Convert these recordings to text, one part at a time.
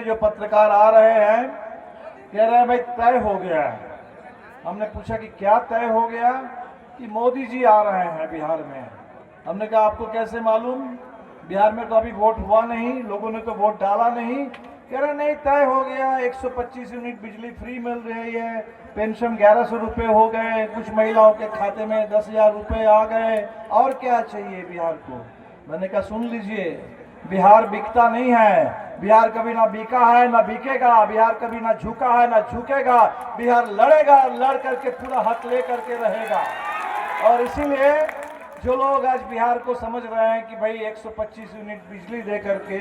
जो पत्रकार आ रहे हैं, कह रहे हैं भाई तय हो गया है। हमने पूछा कि क्या तय हो गया? कि मोदी जी आ रहे हैं बिहार में। हमने कहा आपको कैसे मालूम? बिहार में तो अभी वोट हुआ नहीं, लोगों ने तो वोट डाला नहीं। कह रहे नहीं तय हो गया, 125 यूनिट बिजली फ्री मिल रही है, पेंशन 1100 रुपये हो गए, कुछ महिलाओं के खाते में 10,000 रुपये आ गए, और क्या चाहिए बिहार को? मैंने कहा सुन लीजिए, बिहार बिकता नहीं है, बिहार कभी ना बिका है ना बिकेगा, बिहार कभी ना झुका है ना झुकेगा, बिहार लड़ेगा, लड़ करके पूरा हक ले करके रहेगा। और इसीलिए जो लोग आज बिहार को समझ रहे हैं कि भाई 125 यूनिट बिजली दे करके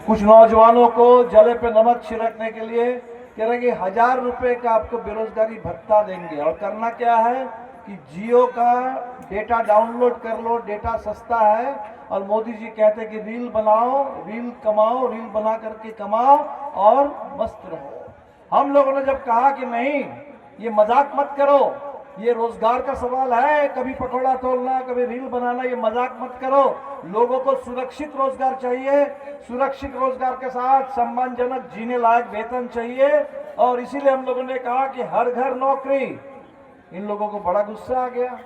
कुछ नौजवानों को जले पे नमक छिड़कने के लिए कह रहे कि 1,000 रुपये का आपको बेरोजगारी भत्ता देंगे, और करना क्या है कि जियो का डेटा डाउनलोड कर लो, डेटा सस्ता है, और मोदी जी कहते हैं कि रील बनाओ, रील कमाओ, रील बना करके कमाओ और मस्त रहो। हम लोगों ने जब कहा कि नहीं, ये मजाक मत करो, ये रोजगार का सवाल है, कभी पकौड़ा तोलना, कभी रील बनाना, ये मजाक मत करो, लोगों को सुरक्षित रोजगार चाहिए, सुरक्षित रोजगार के साथ सम्मानजनक जीने लायक वेतन चाहिए। और इसीलिए हम लोगों ने कहा कि हर घर नौकरी। इन लोगों को बड़ा गुस्सा आ गया,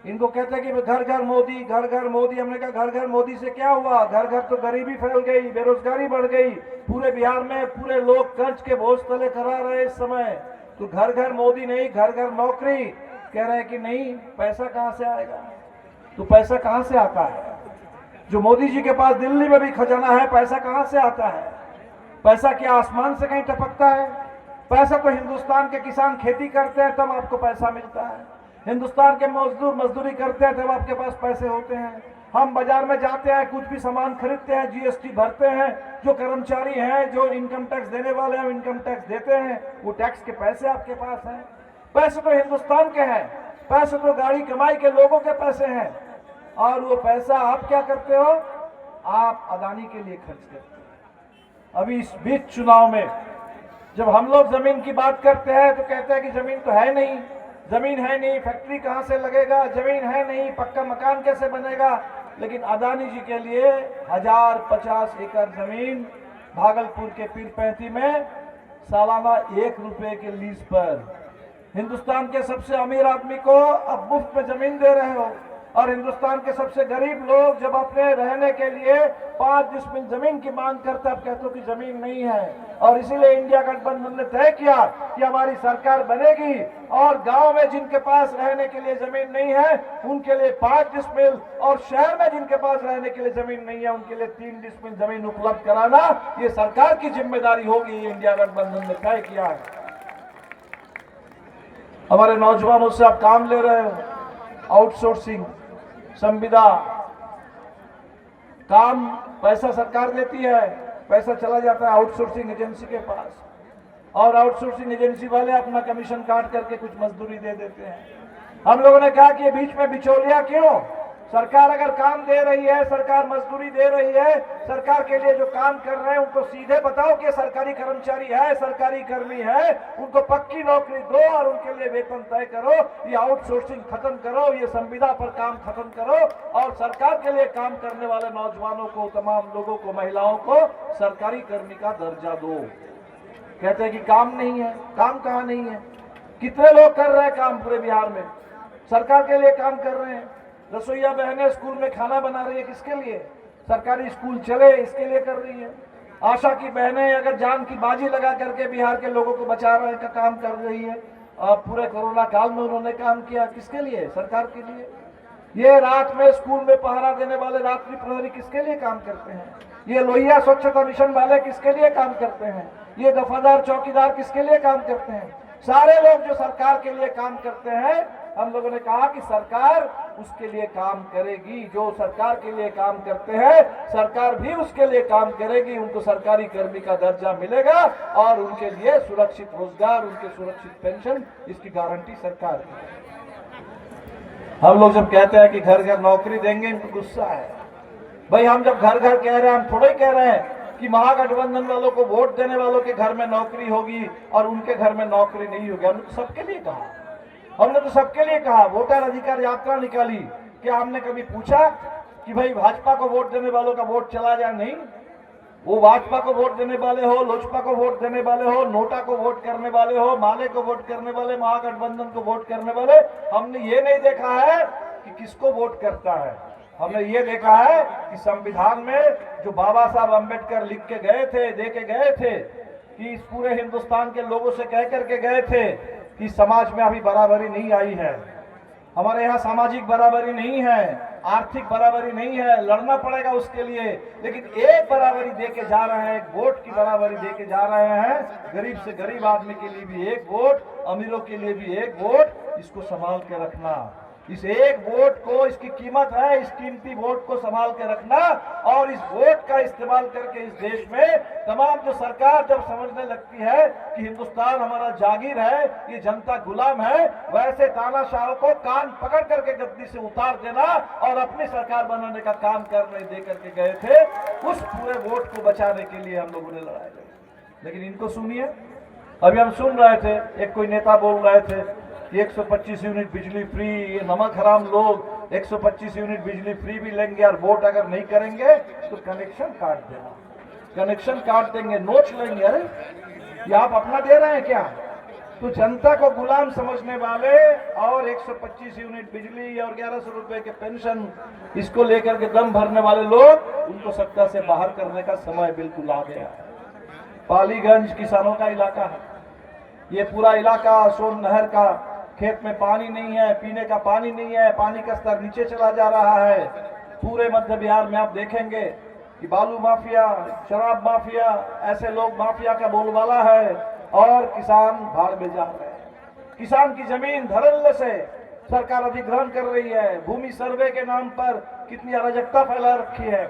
इनको कहते हैं कि घर घर मोदी, घर घर मोदी। हमने कहा घर घर मोदी से क्या हुआ? घर घर तो गरीबी फैल गई, बेरोजगारी बढ़ गई, पूरे बिहार में पूरे लोग कर्ज के बोझ तले खड़ा रहे इस समय। तो घर घर मोदी नहीं, घर घर नौकरी। कह रहे हैं कि नहीं, पैसा कहां से आएगा? तो पैसा कहां से आता है? जो मोदी जी के पास दिल्ली में भी खजाना है, पैसा कहां से आता है? पैसा क्या आसमान से कहीं टपकता है? पैसा तो हिंदुस्तान के किसान खेती करते हैं तब आपको पैसा मिलता है, हिंदुस्तान के मजदूर मजदूरी करते हैं तब आपके पास पैसे होते हैं। हम बाजार में जाते हैं, कुछ भी सामान खरीदते हैं, जीएसटी भरते हैं, जो कर्मचारी हैं, जो इनकम टैक्स देने वाले हैं, इनकम टैक्स देते हैं, वो टैक्स के पैसे आपके पास हैं। पैसे तो हिंदुस्तान के हैं, पैसे तो गाड़ी कमाई के लोगों के पैसे हैं, और वो पैसा आप क्या करते हो? आप अदानी के लिए खर्च करते हो। अभी इस बीच चुनाव में जब हम लोग जमीन की बात करते हैं तो कहते हैं कि जमीन तो है नहीं, जमीन है नहीं, फैक्ट्री कहां से लगेगा, जमीन है नहीं, पक्का मकान कैसे बनेगा। लेकिन अदानी जी के लिए 1050 एकड़ जमीन भागलपुर के पीरपैंती में सालाना 1 रुपए के लीज पर हिंदुस्तान के सबसे अमीर आदमी को अब मुफ्त में जमीन दे रहे हो, और हिंदुस्तान के सबसे गरीब लोग जब अपने रहने के लिए 5 डिसमिल जमीन की मांग करते हैं, अब कहते हो कि जमीन नहीं है। और इसीलिए इंडिया गठबंधन ने तय किया कि हमारी सरकार बनेगी, और गांव में जिनके पास रहने के लिए जमीन नहीं है उनके लिए 5 डिसमिल, और शहर में जिनके पास रहने के लिए जमीन नहीं है उनके लिए 3 डिसमिल जमीन उपलब्ध कराना ये सरकार की जिम्मेदारी होगी। इंडिया गठबंधन ने तय किया है। हमारे नौजवानों से आप काम ले रहे हो, आउटसोर्सिंग, संविदा, काम पैसा सरकार देती है, पैसा चला जाता है आउटसोर्सिंग एजेंसी के पास, और आउटसोर्सिंग एजेंसी वाले अपना कमीशन काट करके कुछ मजदूरी दे देते हैं। हम लोगों ने कहा कि ये बीच में बिचौलिया क्यों? सरकार अगर काम दे रही है, सरकार मजदूरी दे रही है, सरकार के लिए जो काम कर रहे हैं उनको सीधे बताओ कि सरकारी कर्मचारी है, सरकारी कर्मी है, उनको पक्की नौकरी दो और उनके लिए वेतन तय करो। ये आउटसोर्सिंग खत्म करो, ये संविदा पर काम खत्म करो, और सरकार के लिए काम करने वाले नौजवानों को, तमाम लोगों को, महिलाओं को सरकारी कर्मी का दर्जा दो। कहते हैं कि काम नहीं है। काम कहाँ नहीं है? कितने लोग कर रहे हैं काम पूरे बिहार में, सरकार के लिए काम कर रहे हैं। रसोईया बहनें स्कूल में खाना बना रही है, किसके लिए? सरकारी स्कूल चले इसके लिए कर रही है। आशा की बहनें अगर जान की बाजी लगा करके बिहार के लोगों को बचा रहे का काम कर रही है। पूरे कोरोना काल में उन्होंने काम किया, किसके लिए? सरकार के लिए। ये रात में स्कूल में पहरा देने वाले रात्रि प्रहरी किसके लिए काम करते हैं? ये लोहिया स्वच्छता मिशन वाले किसके लिए काम करते हैं? ये दफादार चौकीदार किसके लिए काम करते हैं? सारे लोग जो सरकार के लिए काम करते हैं, हम लोगों ने कहा कि सरकार उसके लिए काम करेगी। जो सरकार के लिए काम करते हैं सरकार भी उसके लिए काम करेगी, उनको सरकारी कर्मी का दर्जा मिलेगा, और उनके लिए सुरक्षित रोजगार, उनके सुरक्षित पेंशन, इसकी गारंटी सरकार की। हम लोग जब कहते हैं कि घर घर नौकरी देंगे, इनको गुस्सा है। भाई हम जब घर घर कह रहे हैं, हम थोड़े कह रहे हैं कि महागठबंधन वालों को वोट देने वालों के घर में नौकरी होगी और उनके घर में नौकरी नहीं होगी। हमने तो सबके लिए कहा, हमने तो सबके लिए कहा। वोटर अधिकार यात्रा निकाली, क्या हमने कभी पूछा कि भाई भाजपा को वोट देने वालों का वोट चला जाए? नहीं। वो भाजपा को वोट देने वाले हो, लोजपा को वोट देने वाले हो, नोटा को वोट करने वाले हो, माले को वोट करने वाले, महागठबंधन को वोट करने वाले, हमने ये नहीं देखा है कि किसको वोट करता है। हमने ये देखा है कि संविधान में जो बाबा साहब अम्बेडकर लिख के गए थे, दे के गए थे, कि इस पूरे हिंदुस्तान के लोगों से कह करके गए थे कि समाज में अभी बराबरी नहीं आई है, हमारे यहाँ सामाजिक बराबरी नहीं है, आर्थिक बराबरी नहीं है, लड़ना पड़ेगा उसके लिए, लेकिन एक बराबरी देके जा रहे हैं, एक वोट की बराबरी देके जा रहे हैं। गरीब से गरीब आदमी के लिए भी एक वोट, अमीरों के लिए भी एक वोट, इसको संभाल के रखना। इस एक वोट को, इसकी कीमत है, इस कीमती वोट को संभाल के रखना और इस वोट का इस्तेमाल करके इस देश में तमाम जो सरकार जब समझने लगती है कि हिंदुस्तान हमारा जागीर है, ये जनता गुलाम है, वैसे तानाशाहों को कान पकड़ करके गद्दी से उतार देना और अपनी सरकार बनाने का काम करने दे करके गए थे। उस पूरे वोट को बचाने के लिए हम लोगों ने लड़ाई लड़ी। लेकिन इनको सुनिए, अभी हम सुन रहे थे, एक कोई नेता बोल रहे थे 125 यूनिट बिजली फ्री, ये नमक हराम लोग 125 यूनिट बिजली फ्री भी लेंगे और वोट अगर नहीं करेंगे तो कनेक्शन काट देना, कनेक्शन काट देंगे, नोच लेंगे। अरे ये आप अपना दे रहे हैं क्या? तो जनता को गुलाम समझने वाले और 125 यूनिट बिजली और 1100 रुपए के पेंशन, इसको लेकर के दम भरने वाले लोग, उनको सत्ता से बाहर करने का समय बिल्कुल आ गया है। पालीगंज किसानों का इलाका है, ये पूरा इलाका सोन नहर का, खेत में पानी नहीं है, पीने का पानी नहीं है, पानी का स्तर नीचे चला जा रहा है। पूरे मध्य बिहार में आप देखेंगे कि बालू माफिया, शराब माफिया, ऐसे लोग माफिया का बोलबाला है और किसान भाड़ में जा रहे हैं। किसान की जमीन धड़ल्ले से सरकार अधिग्रहण कर रही है, भूमि सर्वे के नाम पर कितनी अराजकता फैला रखी है।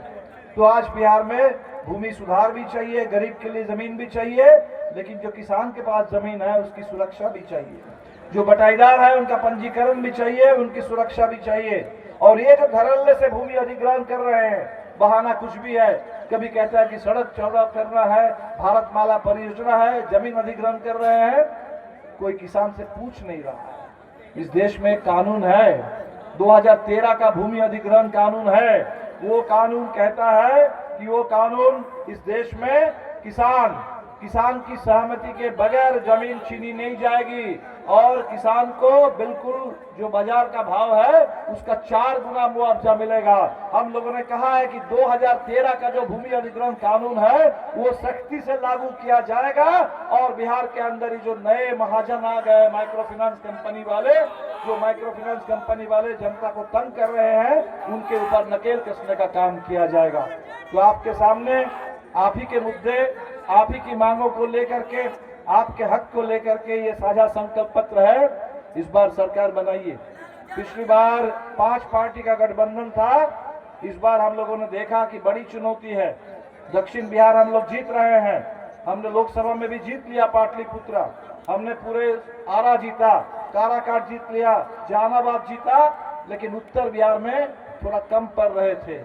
तो आज बिहार में भूमि सुधार भी चाहिए, गरीब के लिए जमीन भी चाहिए, लेकिन जो किसान के पास जमीन है उसकी सुरक्षा भी चाहिए, जो बटाईदार है उनका पंजीकरण भी चाहिए, उनकी सुरक्षा भी चाहिए। और ये जो धड़ल्ले से भूमि अधिग्रहण कर रहे हैं, बहाना कुछ भी है, कभी कहता है कि सड़क चौड़ा करना है, भारतमाला परियोजना है, जमीन अधिग्रहण कर रहे हैं, कोई किसान से पूछ नहीं रहा है। इस देश में कानून है, 2013 का भूमि अधिग्रहण कानून है। वो कानून कहता है कि वो कानून इस देश में किसान की सहमति के बगैर जमीन छीनी नहीं जाएगी और किसान को बिल्कुल जो बाजार का भाव है उसका 4 गुना मुआवजा मिलेगा। हम लोगों ने कहा है कि 2013 का जो भूमि अधिग्रहण कानून है वो सख्ती से लागू किया जाएगा और बिहार के अंदर ही जो नए महाजन आ गए, माइक्रो फाइनेंस कंपनी वाले, जो माइक्रो फाइनेंस कंपनी वाले जनता को तंग कर रहे हैं, उनके ऊपर नकेल कसने का काम किया जाएगा। तो आपके सामने आप ही के मुद्दे, आप ही की मांगों को लेकर के, आपके हक को लेकर के ये साझा संकल्प पत्र है। इस बार सरकार बनाइए। पिछली बार 5 पार्टी का गठबंधन था, इस बार हम लोगों ने देखा कि बड़ी चुनौती है। दक्षिण बिहार हम लोग जीत रहे हैं, हमने लोकसभा में भी जीत लिया पाटलिपुत्रा, हमने पूरे आरा जीता, काराकाट जीत लिया, जहानाबाद जीता, लेकिन उत्तर बिहार में थोड़ा कम पड़ रहे थे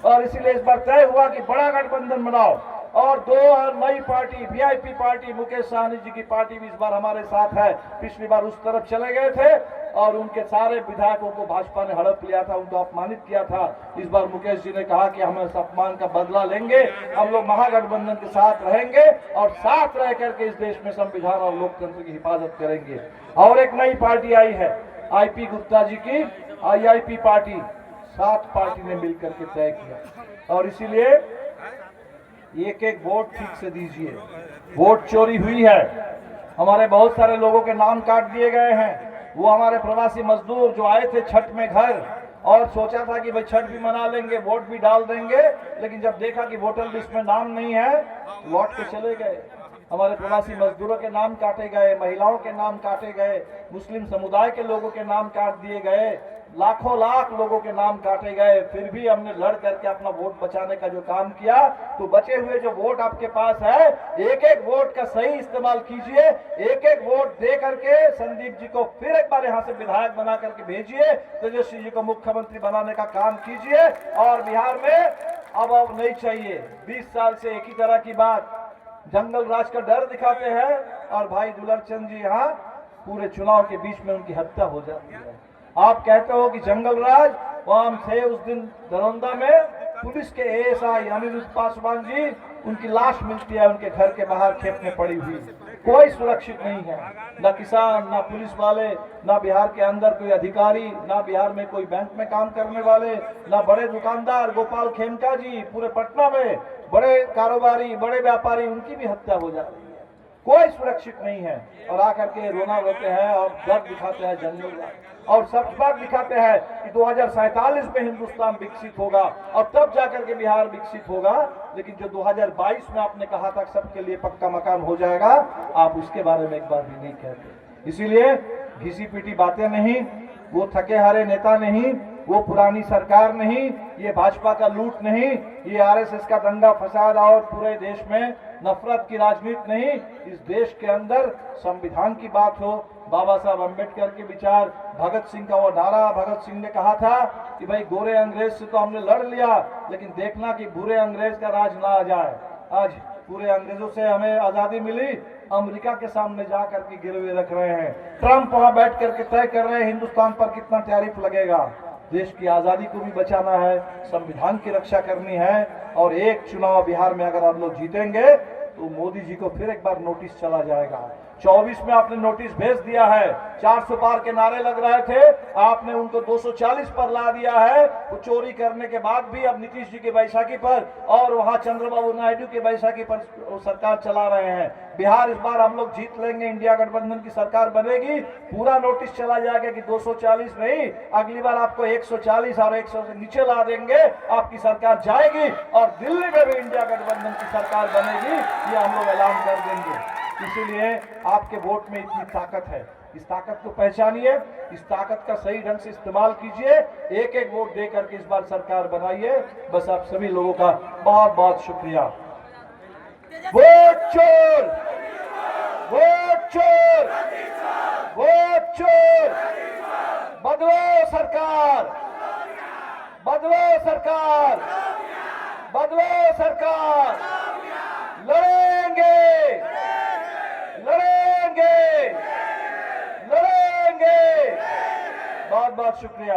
और इसीलिए इस बार तय हुआ कि बड़ा गठबंधन बनाओ और 2 और नई party, VIP party, Mukesh Sahani ji की पार्टी भी इस बार हमारे साथ है। पिछली बार उस तरफ चले गए थे और उनके सारे विधायकों को भाजपा ने हड़प लिया था, उनको अपमानित किया था। इस बार मुकेश जी ने कहा कि हम इस अपमान का बदला लेंगे, हम लोग महागठबंधन के साथ रहेंगे और साथ रह करके इस देश में संविधान और लोकतंत्र की हिफाजत करेंगे। और एक नई पार्टी आई है, आईपी गुप्ता जी की आईआईपी पार्टी, 7 पार्टी ने मिलकर के तय किया और इसीलिए एक एक वोट ठीक से दीजिए। वोट चोरी हुई है, हमारे बहुत सारे लोगों के नाम काट दिए गए हैं। वो हमारे प्रवासी मजदूर जो आए थे छठ में घर और सोचा था कि भाई छठ भी मना लेंगे, वोट भी डाल देंगे, लेकिन जब देखा कि वोटर लिस्ट में नाम नहीं है, लौट के चले गए। हमारे प्रवासी मजदूरों के नाम काटे गए, महिलाओं के नाम काटे गए, मुस्लिम समुदाय के लोगों के नाम काट दिए गए, लाखों लाख लोगों के नाम काटे गए। फिर भी हमने लड़ करके अपना वोट बचाने का जो काम किया, तो बचे हुए जो वोट आपके पास है, एक एक वोट का सही इस्तेमाल कीजिए। एक एक वोट दे करके संदीप जी को फिर एक बार यहाँ से विधायक बना करके भेजिए, तेजस्वी जी को मुख्यमंत्री बनाने का काम कीजिए। और बिहार में अब नहीं चाहिए 20 साल से एक ही तरह की बात, जंगल राज का डर दिखाते हैं और भाई दुलरचंद जी यहाँ पूरे चुनाव के बीच में उनकी हत्या हो जाती है। आप कहते हो कि जंगल राज, वहां हम थे उस दिन दरौंदा में, पुलिस के एएसआई अनिरुद्ध पासवान जी, उनकी लाश मिलती है उनके घर के बाहर खेत में पड़ी हुई। कोई सुरक्षित नहीं है, ना किसान, ना पुलिस वाले, ना बिहार के अंदर कोई अधिकारी, ना बिहार में कोई बैंक में काम करने वाले, ना बड़े दुकानदार गोपाल खेमका जी, पूरे पटना में बड़े कारोबारी, बड़े व्यापारी, उनकी भी हत्या हो जा रही है। कोई सुरक्षित नहीं है। और आकर के रोना रोते हैं और डर दिखाते हैं जंगल का, और सच बात दिखाते हैं कि 2047 में हिंदुस्तान विकसित होगा और तब जाकर के बिहार विकसित होगा। लेकिन जो 2022 में आपने कहा था सबके लिए पक्का मकान हो जाएगा, आप उसके बारे में एक बार भी नहीं कहते। इसीलिए घिसी पीटी बातें नहीं, वो थके हारे नेता नहीं, वो पुरानी सरकार नहीं, ये भाजपा का लूट नहीं, ये आरएसएस का दंगा फसाद और पूरे देश में नफरत की राजनीति नहीं। इस देश के अंदर संविधान की बात हो, बाबा साहब अम्बेडकर के विचार, भगत सिंह का वो नारा, भगत सिंह ने कहा था कि भाई गोरे अंग्रेज से तो हमने लड़ लिया, लेकिन देखना कि बुरे अंग्रेज का राज ना आ जाए। आज पूरे अंग्रेजों से हमें आजादी मिली, अमेरिका के सामने जा करके गिरवे रख रहे हैं। ट्रंप वहां बैठ करके तय कर रहे हैं हिंदुस्तान पर कितना टैरिफ लगेगा। देश की आजादी को भी बचाना है, संविधान की रक्षा करनी है, और एक चुनाव बिहार में अगर आप लोग जीतेंगे तो मोदी जी को फिर एक बार नोटिस चला जाएगा। 24 में आपने नोटिस भेज दिया है, 400 पार के नारे लग रहे थे, आपने उनको 240 पर ला दिया है। वो चोरी करने के बाद भी अब नीतीश जी की बैसाखी पर और वहां चंद्रबाबू नायडू की बैसाखी पर सरकार चला रहे हैं। बिहार इस बार हम लोग जीत लेंगे, इंडिया गठबंधन की सरकार बनेगी, पूरा नोटिस चला जाएगा कि 240 नहीं, अगली बार आपको 140 और 100 से नीचे ला देंगे, आपकी सरकार जाएगी और दिल्ली में भी इंडिया गठबंधन की सरकार बनेगी, ये हम लोग ऐलान कर देंगे। इसीलिए आपके वोट में इतनी ताकत है, इस ताकत को पहचानिए, इस ताकत का सही ढंग से इस्तेमाल कीजिए, एक एक वोट दे करके इस बार सरकार बनाइए। बस आप सभी लोगों का बहुत बहुत शुक्रिया। वोट चोर, वोट चोर, वोट चोर, बदलो सरकार, बदलो सरकार, बदलो सरकार, लड़ेंगे, लड़ेंगे, लड़ेंगे। बहुत बहुत शुक्रिया।